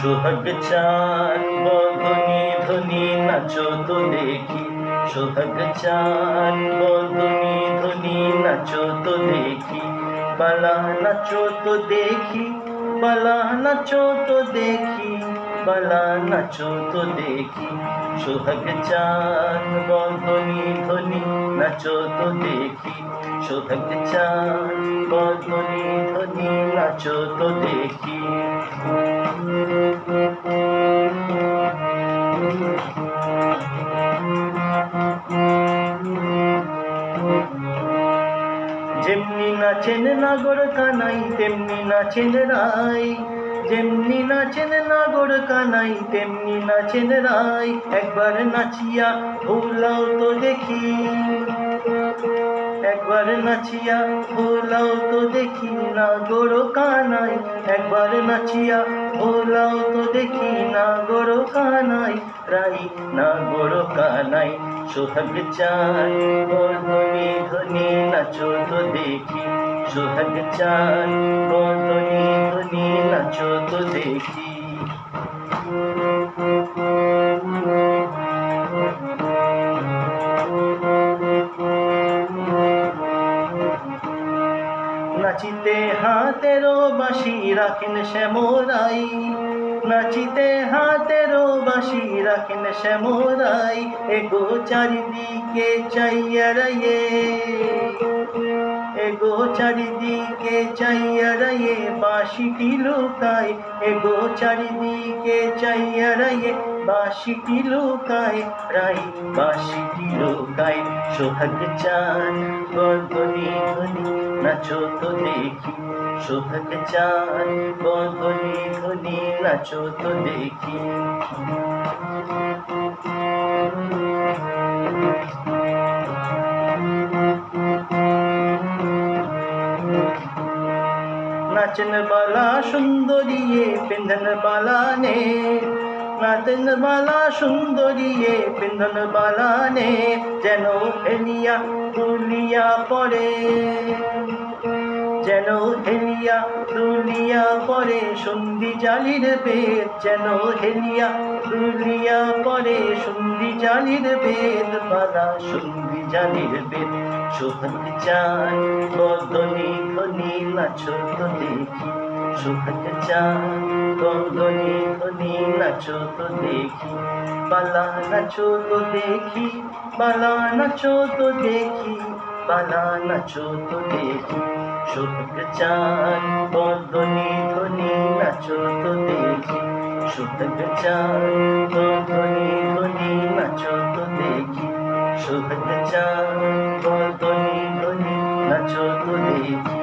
সোহাগ চাঁদ বদনী ধ্বনি নাচো তো দেখি, সোহাগ চাঁদ বদনী ধ্বনি নাচো তো দেখি, বালা নাচো তো দেখি, বালা নাচো তো দেখি, বালা নাচো তো দেখি। সোহাগ চাঁদ বদনী ধ্বনি নাচো তো দেখি, সোহাগ চাঁদ বদনী ধ্বনি নাচো তো দেখি। যেমনি নাচেন নাগর কানাই তেমনি নাচেন রাই, যেমনি নাচেন নাগর কানাই তেমনি নাচেন রাই। একবার নাচিয়া ভোলাও তো দেখি, একবার নাচিয়া ভোলাও তো দেখি নাগর কানাই, একবার নাচিয়া ভোলাও তো দেখি নাগর কানাই, রাই নাগর কানাই। সোহাগ চাঁদ বদনী ধ্বনি নাচো তো দেখি, সোহাগ চাঁদ বদনী ধ্বনি নাচো তো দেখি। নাচিতে হাতেরও বাঁশি রাখেন শ্যামরাই, নাচিতে হাতেরও বাঁশি রাখেন শ্যামরাই। এগো চারিদিকে চাইয়া রাইয়ে, এগো চারিদিকে চাইয়া রাইয়ে বাঁশিটি লুকায়, এগো চারিদিকে চাইয়া রাইয়ে বাঁশিটি লুকায়, রাই বাঁশিটি লুকায়। সোহাগ চাঁদ বদনী ধ্বনি নাচো তো দেখি, সোহাগ চাঁদ বদনী ধ্বনি নাচো তো দেখি। नाचन वाला सुंदरिये पिंधन वाला ने, नाचन वाला सुंदरिये पिंधन वाला ने, जेनो हेलिया दुलिया पड़े, जेनो हेलिया दुलिया पड़े सुंदी जालिर बेद, जेनो हेलिया दुलिया पड़े सुंदी जालिर बेद, बाला सुंदी जालिर बेद। সোহাগ চাঁদ বদনী ধ্বনি নাচো তো দেখি, সোহাগ চাঁদ বদনী ধ্বনি নাচো তো দেখি, বালা নাচো তো দেখি, বালা নাচো তো দেখি, বালা নাচো তো দেখি। সোহাগ চাঁদ বদনী ধ্বনি নাচো তো দেখি, সোহাগ চাঁদ বদনী ধ্বনি নাচো তো দেখি, সোহাগ চাঁদ বদনী ধ্বনি নাচো তো দেখি।